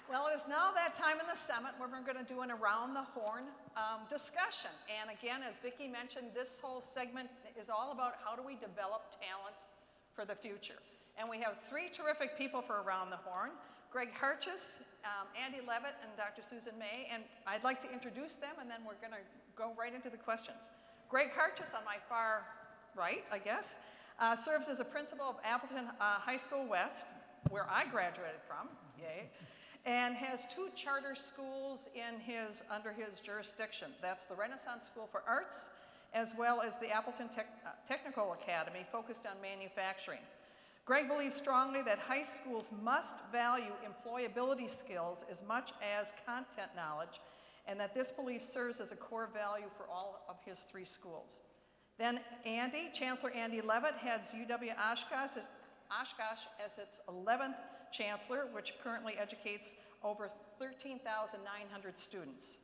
Well, it is now that time in the summit where we're going to do an around the horn discussion. And again, as Vicki mentioned, this whole segment is all about how do we develop talent for the future. And we have three terrific people for around the horn: Greg Harchis, Andy Levitt, and Dr. Susan May. And I'd like to introduce them, and then we're going to go right into the questions. Greg Harchis, on my far right, I guess, serves as a principal of Appleton High School West, where I graduated from, yay, and has two charter schools under his jurisdiction. That's the Renaissance School for Arts, as well as the Appleton Technical Academy, focused on manufacturing. Greg believes strongly that high schools must value employability skills as much as content knowledge, and that this belief serves as a core value for all of his three schools. Then Chancellor Andy Levitt heads UW-Oshkosh as its 11th chancellor, which currently educates over 13,900 students.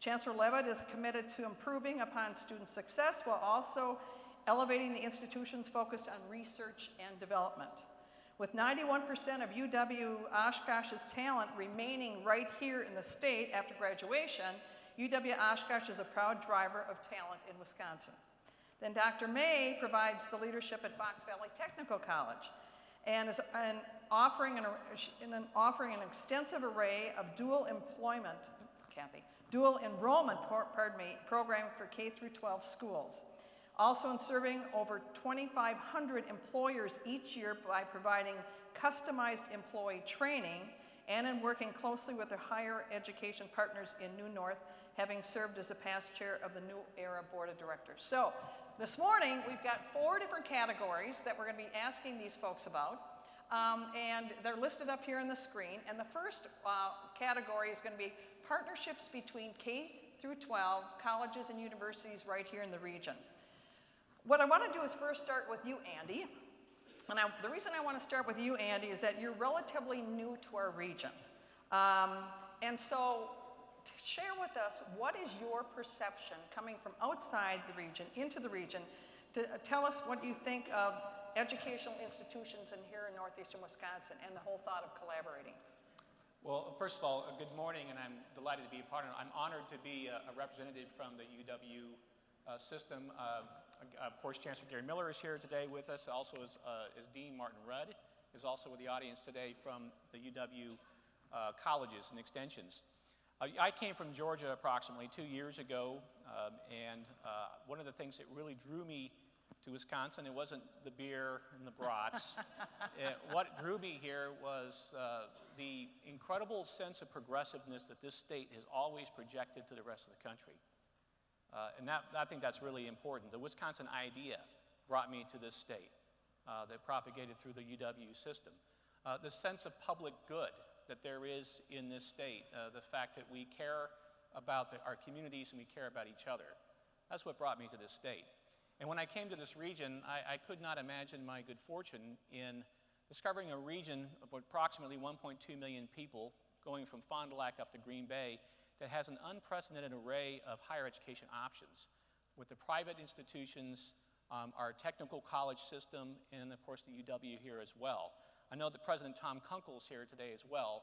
Chancellor Levitt is committed to improving upon student success while also elevating the institution's focus on research and development. With 91% of UW-Oshkosh's talent remaining right here in the state after graduation, UW-Oshkosh is a proud driver of talent in Wisconsin. Then Dr. May provides the leadership at Fox Valley Technical College and is offering an extensive array of dual enrollment program for K through 12 schools. Also in serving over 2,500 employers each year by providing customized employee training and in working closely with their higher education partners in New North, having served as a past chair of the New Era Board of Directors. So this morning, we've got 4 different categories that we're going to be asking these folks about, and they're listed up here on the screen. And the first category is going to be partnerships between K through 12 colleges and universities right here in the region. What I want to do is first start with you, Andy. And the reason I want to start with you, Andy, is that you're relatively new to our region. And so share with us, what is your perception coming from outside the region into the region to tell us what you think of educational institutions here in northeastern Wisconsin and the whole thought of collaborating? Well, first of all, good morning, and I'm delighted to be a part of it. I'm honored to be a representative from the UW system. Of course, Chancellor Gary Miller is here today with us. Also is Dean Martin Rudd is also with the audience today from the UW colleges and extensions. I came from Georgia approximately 2 years ago, and one of the things that really drew me to Wisconsin, it wasn't the beer and the brats. What drew me here was the incredible sense of progressiveness that this state has always projected to the rest of the country. And I think that's really important. The Wisconsin idea brought me to this state that propagated through the UW system. The sense of public good that there is in this state, the fact that we care about our communities and we care about each other. That's what brought me to this state. And when I came to this region, I could not imagine my good fortune in discovering a region of approximately 1.2 million people going from Fond du Lac up to Green Bay that has an unprecedented array of higher education options with the private institutions, our technical college system, and of course the UW here as well. I know that President Tom Kunkel's here today as well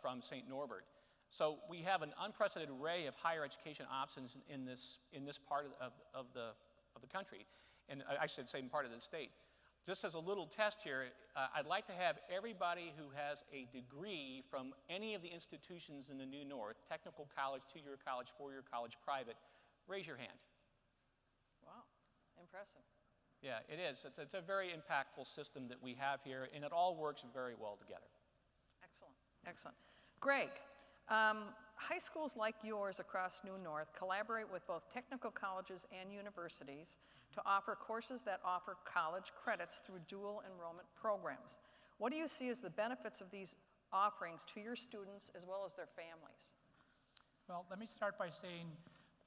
from St. Norbert. So we have an unprecedented array of higher education options in this part of the country, and I should say part of the state. Just as a little test here, I'd like to have everybody who has a degree from any of the institutions in the New North, technical college, 2-year college, 4-year college, private, raise your hand. Wow, impressive. Yeah, it is. It's a very impactful system that we have here, and it all works very well together. Excellent, excellent. Greg, high schools like yours across New North collaborate with both technical colleges and universities to offer courses that offer college credits through dual enrollment programs. What do you see as the benefits of these offerings to your students as well as their families? Well, let me start by saying,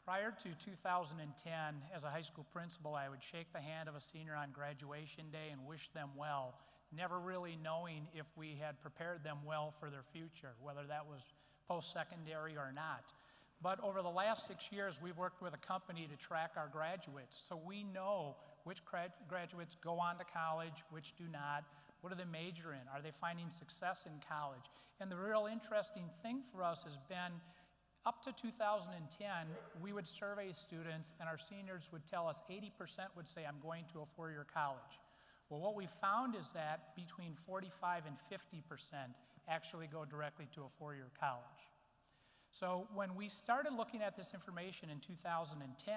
prior to 2010, as a high school principal, I would shake the hand of a senior on graduation day and wish them well, never really knowing if we had prepared them well for their future, whether that was post-secondary or not. But over the last 6 years, we've worked with a company to track our graduates. So we know which graduates go on to college, which do not, What do they major in? Are they finding success in college? And the real interesting thing for us has been, up to 2010, we would survey students and our seniors would tell us 80% would say, I'm going to a four-year college. Well, what we found is that between 45 and 50% actually go directly to a four-year college. So when we started looking at this information in 2010,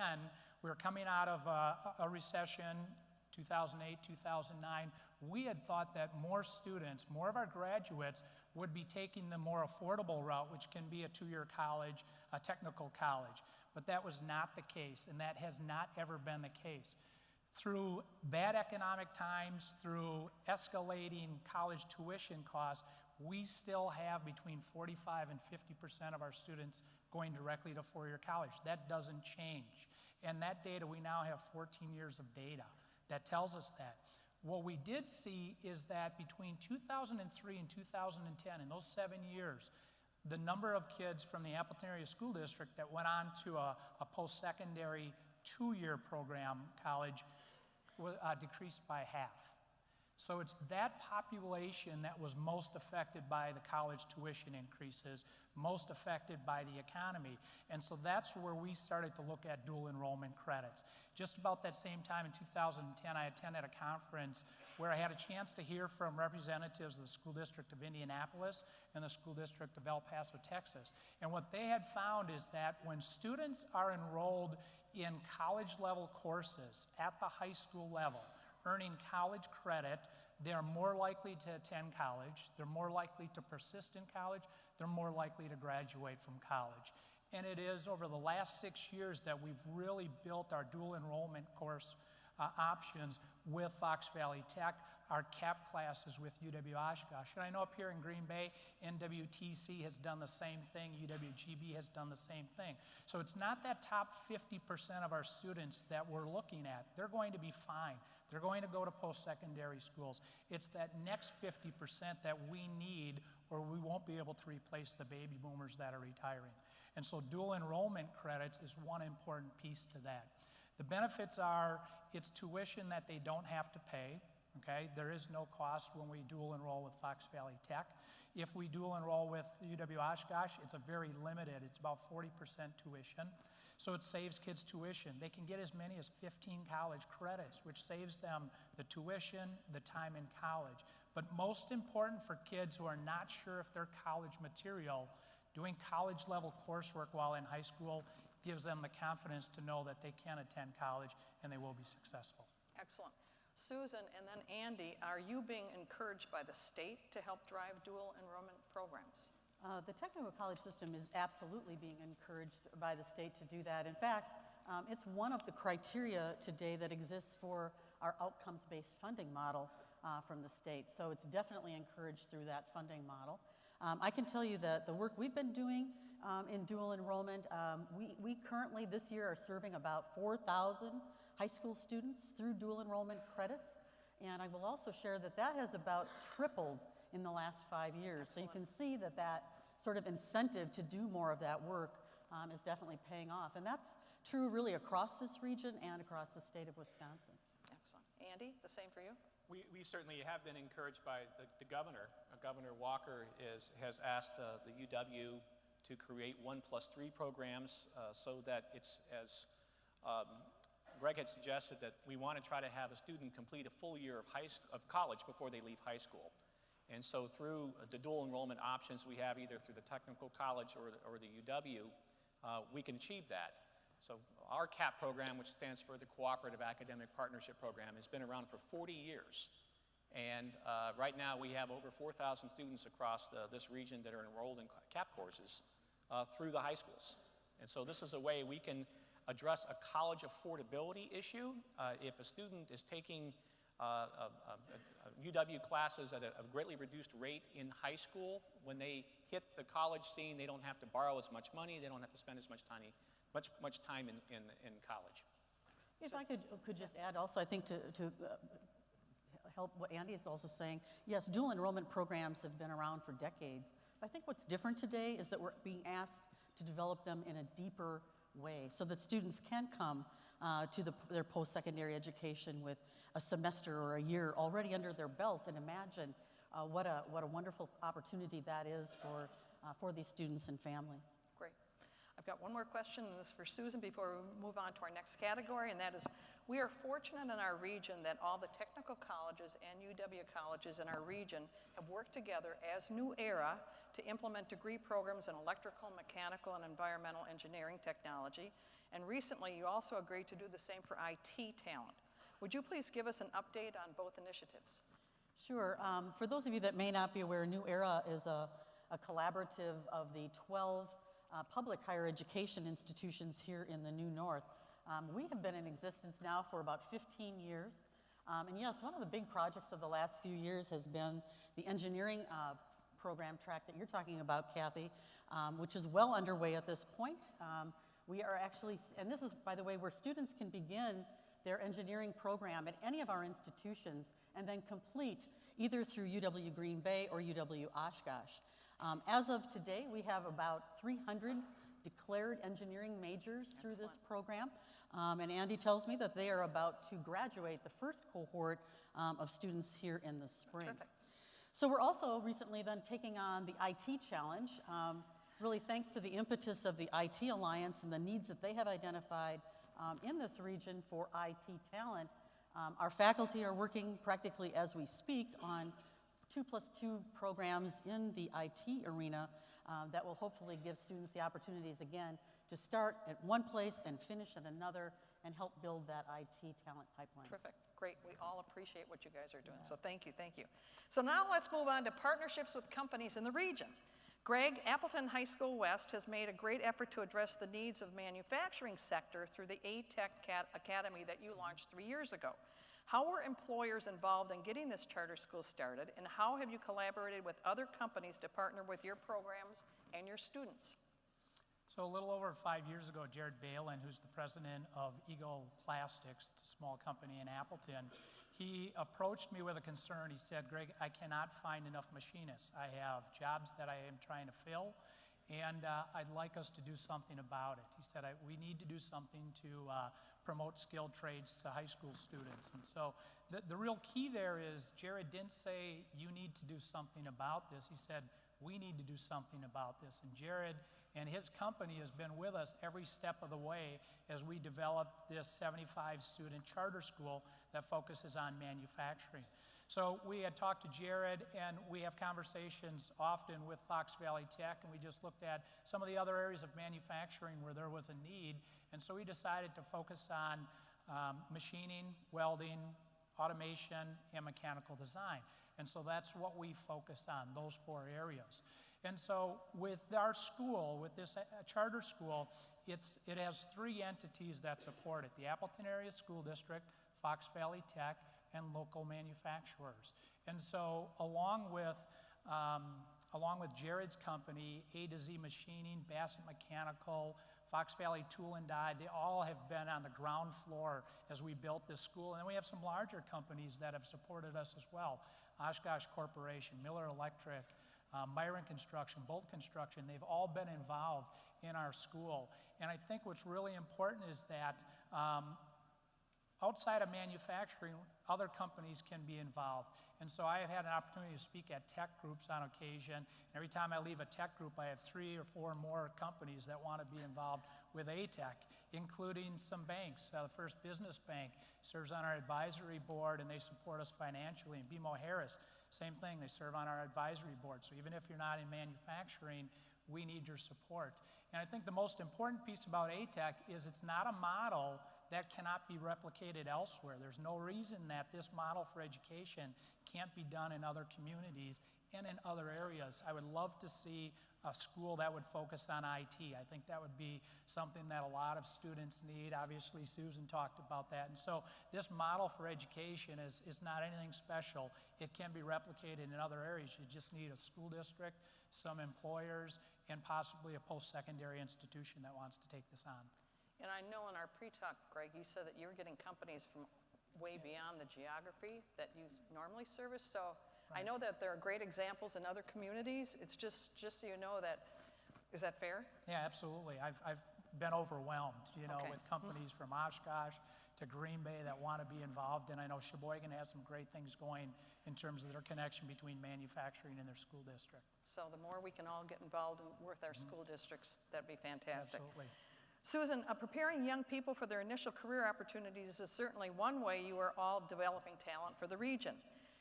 we were coming out of a recession, 2008, 2009. We had thought that more students, more of our graduates, would be taking the more affordable route, which can be a two-year college, a technical college. But that was not the case, and that has not ever been the case. Through bad economic times, through escalating college tuition costs, we still have between 45 and 50% of our students going directly to four-year college. That doesn't change. And that data, we now have 14 years of data that tells us that. What we did see is that between 2003 and 2010, in those 7 years, the number of kids from the Appleton Area School District that went on to a post-secondary two-year program college decreased by half. So it's that population that was most affected by the college tuition increases, most affected by the economy. And so that's where we started to look at dual enrollment credits. Just about that same time in 2010, I attended a conference where I had a chance to hear from representatives of the School District of Indianapolis and the School District of El Paso, Texas. And what they had found is that when students are enrolled in college-level courses at the high school level, earning college credit, they're more likely to attend college, they're more likely to persist in college, they're more likely to graduate from college. And it is over the last 6 years that we've really built our dual enrollment course options with Fox Valley Tech. Our CAP classes with UW-Oshkosh. And I know up here in Green Bay, NWTC has done the same thing, UWGB has done the same thing. So it's not that top 50% of our students that we're looking at. They're going to be fine. They're going to go to post-secondary schools. It's that next 50% that we need, or we won't be able to replace the baby boomers that are retiring. And so dual enrollment credits is one important piece to that. The benefits are it's tuition that they don't have to pay. Okay, there is no cost when we dual enroll with Fox Valley Tech. If we dual enroll with UW-Oshkosh, it's a very limited, it's about 40% tuition. So it saves kids tuition. They can get as many as 15 college credits, which saves them the tuition, the time in college. But most important for kids who are not sure if they're college material, doing college level coursework while in high school gives them the confidence to know that they can attend college and they will be successful. Excellent. Susan and then Andy, are you being encouraged by the state to help drive dual enrollment programs? The technical college system is absolutely being encouraged by the state to do that. In fact, it's one of the criteria today that exists for our outcomes-based funding model from the state. So it's definitely encouraged through that funding model. I can tell you that the work we've been doing in dual enrollment, we currently this year are serving about 4,000 high school students through dual enrollment credits. And I will also share that that has about tripled in the last 5 years. Excellent. So you can see that that sort of incentive to do more of that work is definitely paying off. And that's true really across this region and across the state of Wisconsin. Excellent. Andy, the same for you? We certainly have been encouraged by the governor. Governor Walker has asked the UW to create 1+3 programs so that it's as Greg had suggested that we want to try to have a student complete a full year of college before they leave high school. And so through the dual enrollment options we have either through the technical college or the UW, we can achieve that. So our CAP program, which stands for the Cooperative Academic Partnership Program, has been around for 40 years. And right now we have over 4,000 students across this region that are enrolled in CAP courses through the high schools. And so this is a way we can address a college affordability issue. If a student is taking UW classes at a greatly reduced rate in high school, when they hit the college scene, they don't have to borrow as much money, they don't have to spend as much time in college. If I could just add also, I think to help what Andy is also saying, yes, dual enrollment programs have been around for decades. I think what's different today is that we're being asked to develop them in a deeper way so that students can come to their post-secondary education with a semester or a year already under their belt, and imagine what a wonderful opportunity that is for these students and families. Great. I've got one more question, and this is for Susan before we move on to our next category, and that is, we are fortunate in our region that all the technical colleges and UW colleges in our region have worked together as New Era to implement degree programs in electrical, mechanical, and environmental engineering technology. And recently, you also agreed to do the same for IT talent. Would you please give us an update on both initiatives? Sure. For those of you that may not be aware, New Era is a collaborative of the 12 public higher education institutions here in the New North. We have been in existence now for about 15 years. And yes, one of the big projects of the last few years has been the engineering program track that you're talking about, Kathy, which is well underway at this point. We are actually, and this is, by the way, where students can begin their engineering program at any of our institutions and then complete either through UW Green Bay or UW Oshkosh. As of today, we have about 300 declared engineering majors through this program. And Andy tells me that they are about to graduate the first cohort of students here in the spring. Terrific. So we're also recently then taking on the IT challenge, really thanks to the impetus of the IT Alliance and the needs that they have identified in this region for IT talent. Our faculty are working practically as we speak on 2+2 programs in the IT arena that will hopefully give students the opportunities again to start at one place and finish at another and help build that IT talent pipeline. Terrific. Great. We all appreciate what you guys are doing. So thank you. Thank you. So now let's move on to partnerships with companies in the region. Greg, Appleton High School West has made a great effort to address the needs of manufacturing sector through the A-Tech Academy that you launched 3 years ago. How were employers involved in getting this charter school started, and how have you collaborated with other companies to partner with your programs and your students? So a little over 5 years ago, Jared Balin, who's the president of Eagle Plastics, it's a small company in Appleton, he approached me with a concern. He said, Greg, I cannot find enough machinists. I have jobs that I am trying to fill, and I'd like us to do something about it. He said, we need to do something to promote skilled trades to high school students. And so the real key there is Jared didn't say, you need to do something about this. He said, we need to do something about this. And Jared and his company has been with us every step of the way as we developed this 75-student charter school that focuses on manufacturing. So we had talked to Jared, and we have conversations often with Fox Valley Tech, and we just looked at some of the other areas of manufacturing where there was a need. And so we decided to focus on machining, welding, automation, and mechanical design. And so that's what we focus on, those 4 areas. And so with our school, with this charter school, it has 3 entities that support it: the Appleton Area School District, Fox Valley Tech, and local manufacturers. And so along with Jared's company, A to Z Machining, Bassett Mechanical, Fox Valley Tool and Die, they all have been on the ground floor as we built this school. And then we have some larger companies that have supported us as well. Oshkosh Corporation, Miller Electric, Myron Construction, Bolt Construction, they've all been involved in our school. And I think what's really important is that outside of manufacturing, other companies can be involved. And so I have had an opportunity to speak at tech groups on occasion. Every time I leave a tech group, I have 3 or 4 more companies that want to be involved with A-Tech, including some banks. The First Business Bank serves on our advisory board, and they support us financially. And BMO Harris, same thing, they serve on our advisory board. So even if you're not in manufacturing, we need your support. And I think the most important piece about A-Tech is it's not a model that cannot be replicated elsewhere. There's no reason that this model for education can't be done in other communities and in other areas. I would love to see a school that would focus on IT. I think that would be something that a lot of students need. Obviously, Susan talked about that. And so this model for education is not anything special. It can be replicated in other areas. You just need a school district, some employers, and possibly a post-secondary institution that wants to take this on. And I know in our pre-talk, Greg, you said that you're getting companies from way beyond the geography that you normally service. So I know that there are great examples in other communities. It's just so you know that, is that fair? Yeah, absolutely. I've been overwhelmed, with companies from Oshkosh to Green Bay that want to be involved. And I know Sheboygan has some great things going in terms of their connection between manufacturing and their school district. So the more we can all get involved with our school districts, that'd be fantastic. Absolutely. Susan, preparing young people for their initial career opportunities is certainly one way you are all developing talent for the region.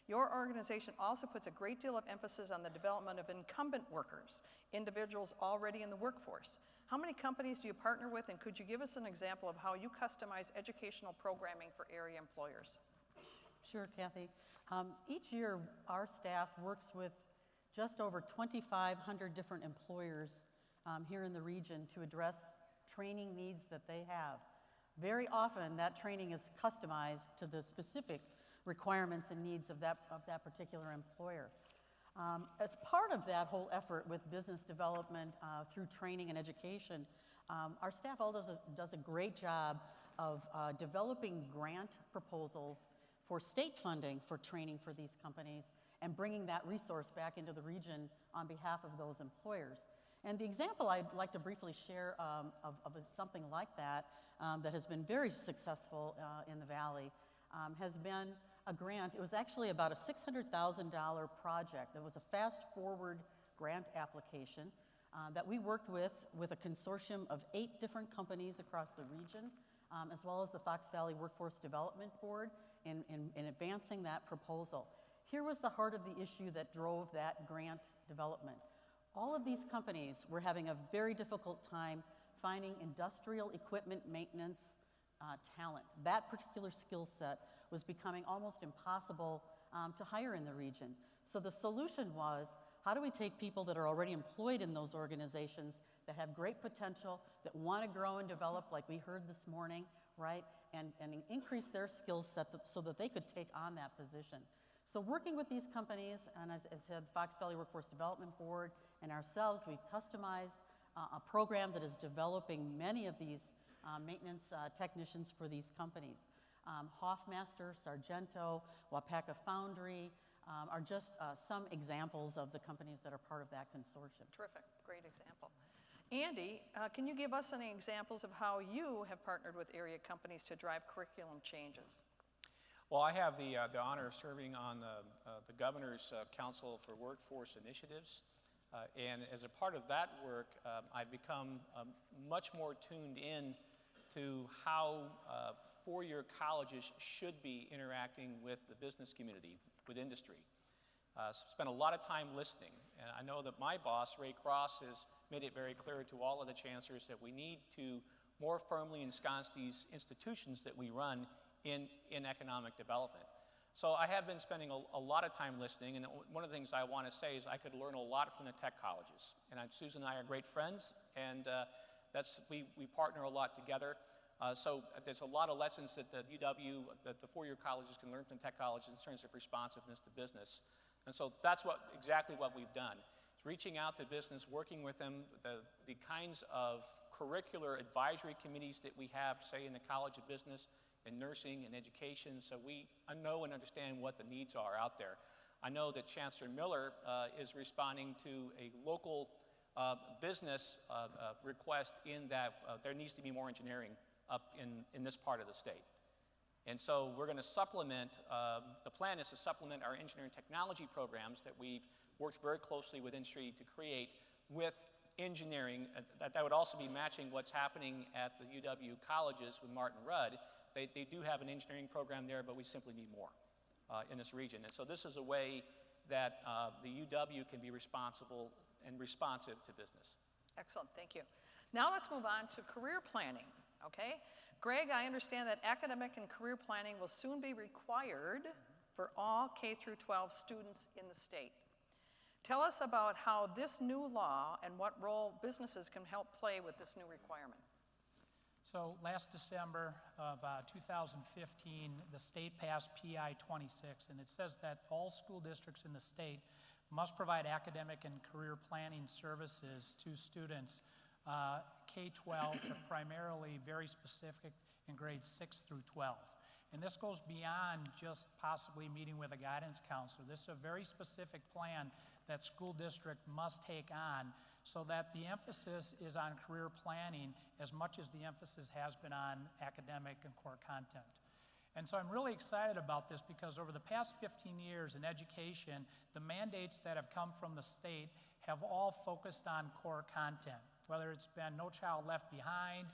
Your organization also puts a great deal of emphasis on the development of incumbent workers, individuals already in the workforce. How many companies do you partner with, and could you give us an example of how you customize educational programming for area employers? Sure, Kathy. Each year, our staff works with just over 2,500 different employers here in the region to address training needs that they have. Very often, that training is customized to the specific requirements and needs of that particular employer. As part of that whole effort with business development through training and education, our staff all does a great job of developing grant proposals for state funding for training for these companies and bringing that resource back into the region on behalf of those employers. And the example I'd like to briefly share of something like that that has been very successful in the Valley has been a grant. It was actually about a $600,000 project. It was a fast-forward grant application that we worked with a consortium of 8 different companies across the region, as well as the Fox Valley Workforce Development Board in advancing that proposal. Here was the heart of the issue that drove that grant development. All of these companies were having a very difficult time finding industrial equipment maintenance talent. That particular skill set was becoming almost impossible to hire in the region. So the solution was, how do we take people that are already employed in those organizations that have great potential, that want to grow and develop like we heard this morning, right, and increase their skill set so that they could take on that position. So working with these companies, and as said, Fox Valley Workforce Development Board and ourselves, we've customized a program that is developing many of these maintenance technicians for these companies. Hoffmaster, Sargento, Wapaka Foundry are just some examples of the companies that are part of that consortium. Terrific, great example. Andy, can you give us any examples of how you have partnered with area companies to drive curriculum changes? Well, I have the honor of serving on the Governor's Council for Workforce Initiatives. And as a part of that work, I've become much more tuned in to how four-year colleges should be interacting with the business community, with industry. Spent a lot of time listening, and I know that my boss, Ray Cross, has made it very clear to all of the chancellors that we need to more firmly ensconce these institutions that we run in economic development. So I have been spending a lot of time listening, and one of the things I want to say is I could learn a lot from the tech colleges. And Susan and I are great friends, and we partner a lot together. So there's a lot of lessons that the four-year colleges can learn from tech colleges in terms of responsiveness to business. And so that's exactly what we've done. It's reaching out to business, working with them, the kinds of curricular advisory committees that we have, say, in the College of Business, in nursing and education, so we know and understand what the needs are out there. I know that Chancellor Miller is responding to a local business request in that there needs to be more engineering up in this part of the state. And so we're going to supplement, the plan is to supplement our engineering technology programs that we've worked very closely with industry to create with engineering. That would also be matching what's happening at the UW colleges with Martin Rudd. They do have an engineering program there, but we simply need more in this region. And so this is a way that the UW can be responsible and responsive to business. Excellent, thank you. Now let's move on to career planning, okay? Greg, I understand that academic and career planning will soon be required for all K through 12 students in the state. Tell us about how this new law and what role businesses can help play with this new requirement. So last December of 2015, the state passed PI 26, and it says that all school districts in the state must provide academic and career planning services to students K-12, but primarily very specific in grades 6 through 12. And this goes beyond just possibly meeting with a guidance counselor. This is a very specific plan that school district must take on, so that the emphasis is on career planning as much as the emphasis has been on academic and core content. And so I'm really excited about this because over the past 15 years in education, the mandates that have come from the state have all focused on core content, whether it's been No Child Left Behind,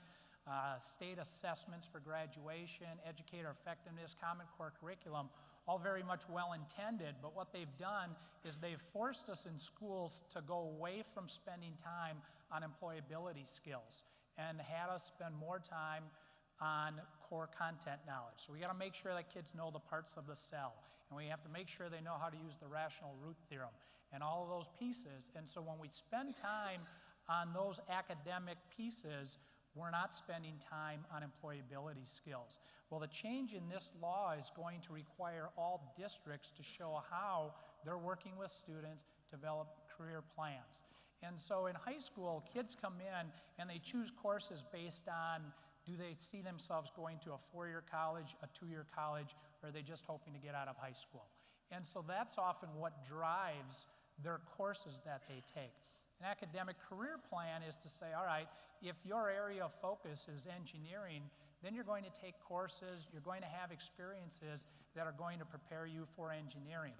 state assessments for graduation, educator effectiveness, Common Core curriculum, all very much well-intended, but what they've done is they've forced us in schools to go away from spending time on employability skills and had us spend more time on core content knowledge. So we got to make sure that kids know the parts of the cell, and we have to make sure they know how to use the rational root theorem and all of those pieces. And so when we spend time on those academic pieces, we're not spending time on employability skills. Well, the change in this law is going to require all districts to show how they're working with students to develop career plans. And so in high school, kids come in and they choose courses based on, do they see themselves going to a 4-year college, a 2-year college, or are they just hoping to get out of high school? And so that's often what drives their courses that they take. An academic career plan is to say, all right, if your area of focus is engineering, then you're going to take courses, you're going to have experiences that are going to prepare you for engineering.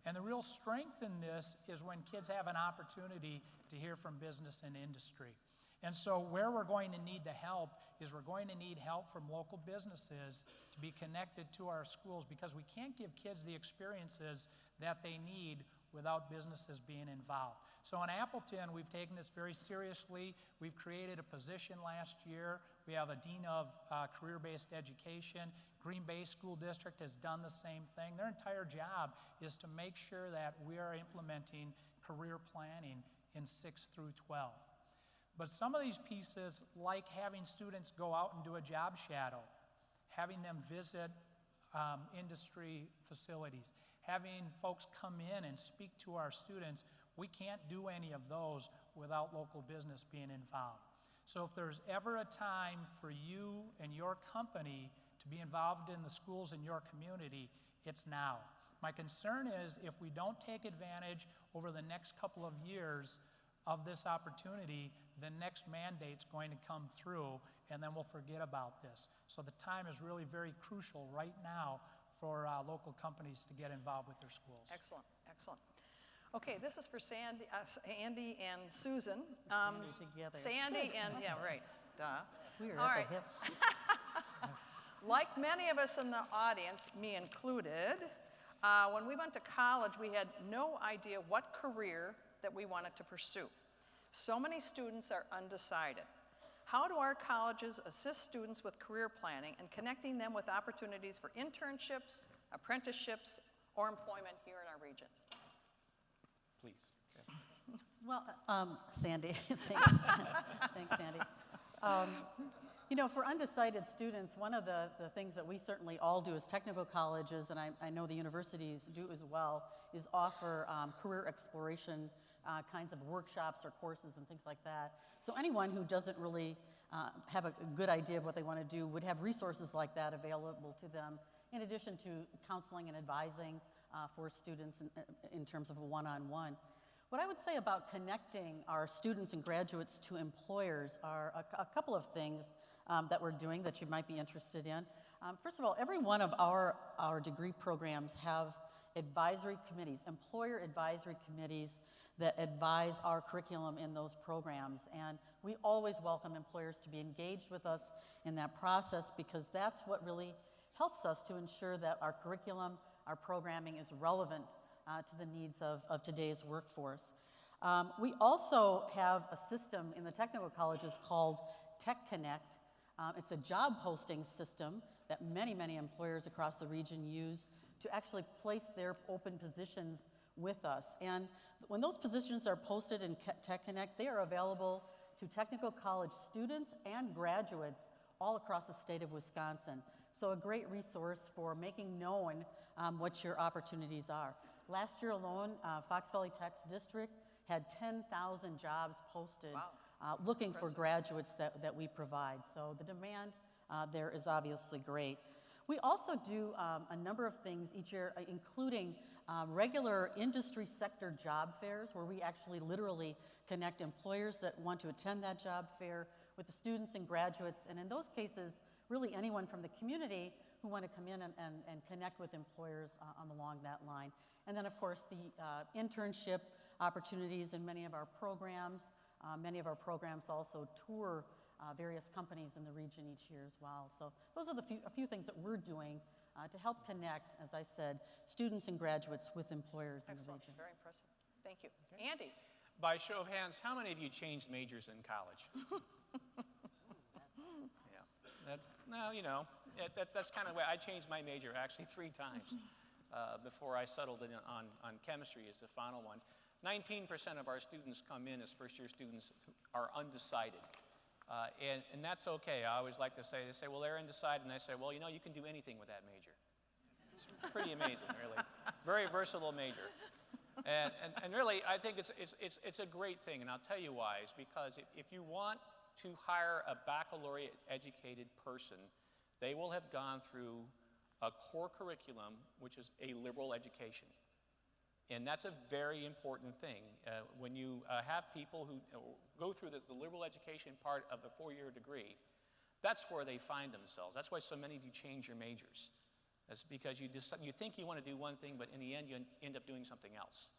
And the real strength in this is when kids have an opportunity to hear from business and industry. And so where we're going to need the help is we're going to need help from local businesses to be connected to our schools, because we can't give kids the experiences that they need without businesses being involved. So in Appleton, we've taken this very seriously. We've created a position last year. We have a Dean of Career-Based Education. Green Bay School District has done the same thing. Their entire job is to make sure that we are implementing career planning in 6 through 12. But some of these pieces, like having students go out and do a job shadow, having them visit industry facilities, having folks come in and speak to our students, we can't do any of those without local business being involved. So if there's ever a time for you and your company to be involved in the schools in your community, it's now. My concern is if we don't take advantage over the next couple of years of this opportunity, the next mandate's going to come through, and then we'll forget about this. So the time is really very crucial right now for local companies to get involved with their schools. Excellent, excellent. Okay, this is for Sandy, Andy and Susan. Together. Sandy and, yeah, right, duh. We're All at right. the hip. Like many of us in the audience, me included, when we went to college, we had no idea what career that we wanted to pursue. So many students are undecided. How do our colleges assist students with career planning and connecting them with opportunities for internships, apprenticeships, or employment here in our region? Please. Well, Sandy, thanks. Thanks, Sandy. You know, for undecided students, one of the things that we certainly all do as technical colleges, and I know the universities do as well, is offer career exploration kinds of workshops or courses and things like that. So anyone who doesn't really have a good idea of what they want to do would have resources like that available to them, in addition to counseling and advising for students in terms of a one-on-one. What I would say about connecting our students and graduates to employers are a couple of things that we're doing that you might be interested in. First of all, every one of our degree programs have advisory committees, employer advisory committees that advise our curriculum in those programs. And we always welcome employers to be engaged with us in that process, because that's what really helps us to ensure that our curriculum, our programming is relevant to the needs of today's workforce. We also have a system in the technical colleges called Tech Connect. It's a job posting system that many, many employers across the region use to actually place their open positions with us. And when those positions are posted in Tech Connect, they are available to technical college students and graduates all across the state of Wisconsin. So a great resource for making known what your opportunities are. Last year alone, Fox Valley Tech's district had 10,000 jobs posted. Wow. Looking Impressive. for graduates that we provide. So the demand there is obviously great. We also do a number of things each year, including regular industry sector job fairs where we actually literally connect employers that want to attend that job fair with the students and graduates, and in those cases, really anyone from the community who want to come in and connect with employers along that line. And then, of course, the internship opportunities in many of our programs. Many of our programs also tour various companies in the region each year as well. So those are a few things that we're doing to help connect, as I said, students and graduates with employers in the Excellent, region. very impressive. Thank you. Andy? By show of hands, how many of you changed majors in college? Yeah. That's kind of the way I changed my major actually 3 times before I settled in on chemistry as the final one. 19% of our students come in as first-year students who are undecided. And that's okay. I always like to say, they say, well, they're undecided. And I say, well, you know, you can do anything with that major. It's pretty amazing, really. Very versatile major. And really, I think it's a great thing. And I'll tell you why. It's because if you want to hire a baccalaureate-educated person, they will have gone through a core curriculum, which is a liberal education. And that's a very important thing. When you have people who go through the liberal education part of the 4-year degree, that's where they find themselves. That's why so many of you change your majors. That's because you think you want to do one thing, but in the end you end up doing something else,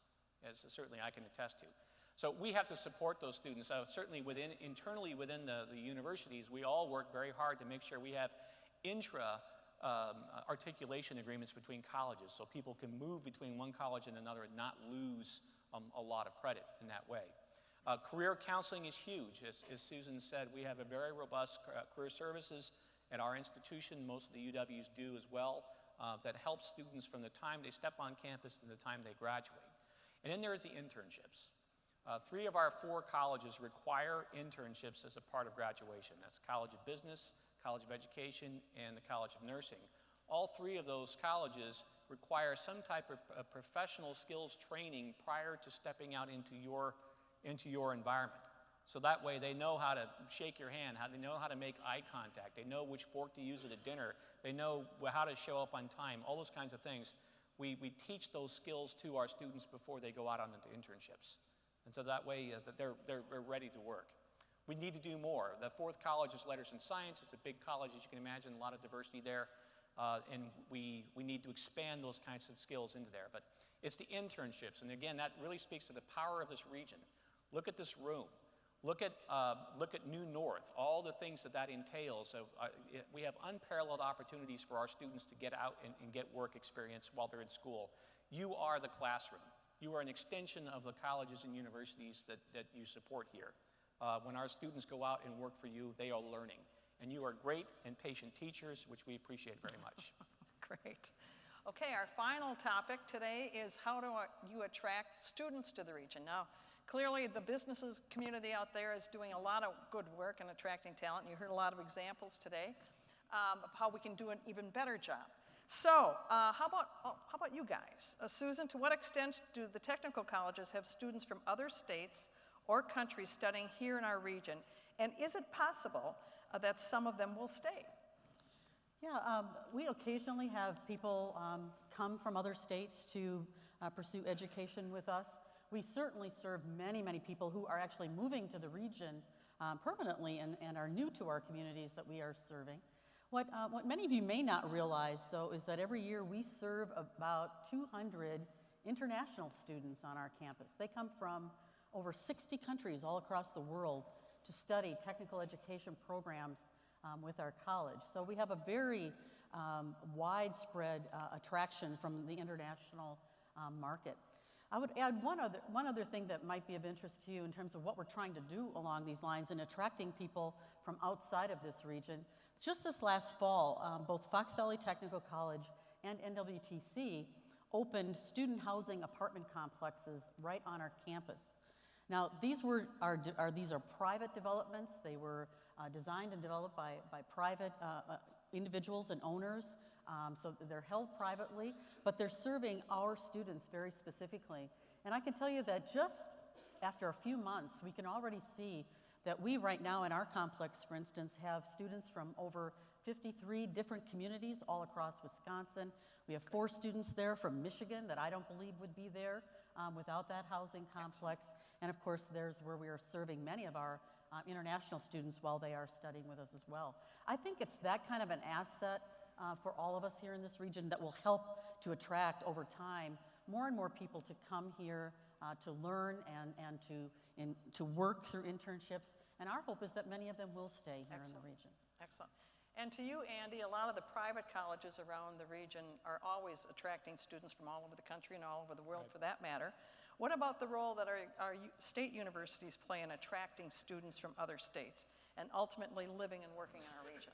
as certainly I can attest to. So we have to support those students. Certainly internally within the universities, we all work very hard to make sure we have articulation agreements between colleges so people can move between one college and another and not lose a lot of credit in that way. Career counseling is huge. As Susan said, we have a very robust career services at our institution. Most of the UWs do as well, that helps students from the time they step on campus to the time they graduate. And then there's the internships. 3 of our 4 colleges require internships as a part of graduation. That's the College of Business, College of Education, and the College of Nursing. All 3 of those colleges require some type of professional skills training prior to stepping out into your environment. So that way they know how to shake your hand, they know how to make eye contact, they know which fork to use at a dinner, they know how to show up on time, all those kinds of things. We teach those skills to our students before they go out on into internships. And so that way they're ready to work. We need to do more. The 4th college is Letters and Science. It's a big college, as you can imagine, a lot of diversity there. And we need to expand those kinds of skills into there. But it's the internships. And again, that really speaks to the power of this region. Look at this room. Look at New North, all the things that entails. So, we have unparalleled opportunities for our students to get out and get work experience while they're in school. You are the classroom. You are an extension of the colleges and universities that you support here. When our students go out and work for you, they are learning. And you are great and patient teachers, which we appreciate very much. Great. Okay, our final topic today is how do you attract students to the region? Now, clearly the businesses community out there is doing a lot of good work in attracting talent. You heard a lot of examples today of how we can do an even better job. So, how about you guys? Susan, to what extent do the technical colleges have students from other states or countries studying here in our region? And is it possible that some of them will stay? Yeah, we occasionally have people come from other states to pursue education with us. We certainly serve many, many people who are actually moving to the region permanently and are new to our communities that we are serving. What many of you may not realize, though, is that every year we serve about 200 international students on our campus. They come from over 60 countries all across the world to study technical education programs with our college. So we have a very widespread attraction from the international market. I would add one other thing that might be of interest to you in terms of what we're trying to do along these lines in attracting people from outside of this region. Just this last fall, both Fox Valley Technical College and NWTC opened student housing apartment complexes right on our campus. Now, these are private developments. They were designed and developed by private individuals and owners, so they're held privately, but they're serving our students very specifically. And I can tell you that just after a few months, we can already see that we right now in our complex, for instance, have students from over 53 different communities all across Wisconsin. We have 4 students there from Michigan that I don't believe would be there without that housing complex. And of course, there's where we are serving many of our international students while they are studying with us as well. I think it's that kind of an asset for all of us here in this region that will help to attract over time more and more people to come here to learn and to work through internships. And our hope is that many of them will stay here in the region. Excellent. And to you, Andy, a lot of the private colleges around the region are always attracting students from all over the country and all over the world for that matter. What about the role that our state universities play in attracting students from other states and ultimately living and working in our region?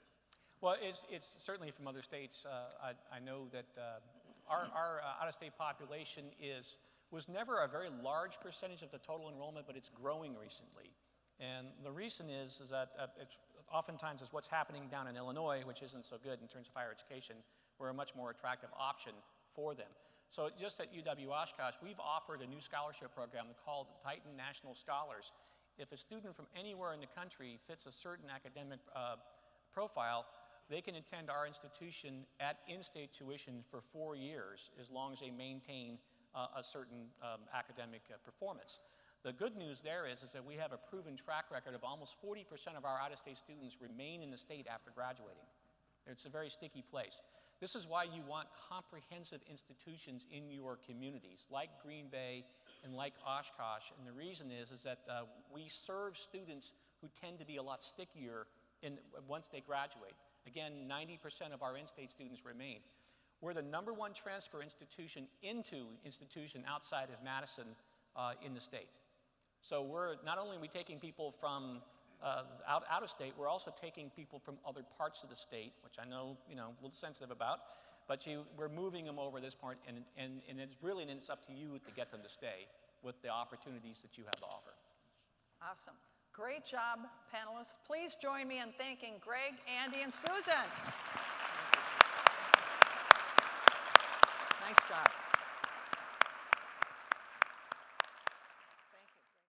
Well, it's certainly from other states. I know that our out-of-state population was never a very large percentage of the total enrollment, but it's growing recently. And the reason is that it's oftentimes is what's happening down in Illinois, which isn't so good in terms of higher education. We're a much more attractive option for them. So just at UW-Oshkosh, we've offered a new scholarship program called Titan National Scholars. If a student from anywhere in the country fits a certain academic profile, they can attend our institution at in-state tuition for 4 years as long as they maintain a certain academic performance. The good news there is that we have a proven track record of almost 40% of our out-of-state students remain in the state after graduating. It's a very sticky place. This is why you want comprehensive institutions in your communities, like Green Bay and like Oshkosh. And the reason is that we serve students who tend to be a lot stickier once they graduate. Again, 90% of our in-state students remained. We're the #1 transfer institution into institution outside of Madison in the state. So we're not only are we taking people from out of state, we're also taking people from other parts of the state, which I know, a little sensitive about, but we're moving them over this part, and it's up to you to get them to stay with the opportunities that you have to offer. Awesome. Great job, panelists. Please join me in thanking Greg, Andy, and Susan. Nice job.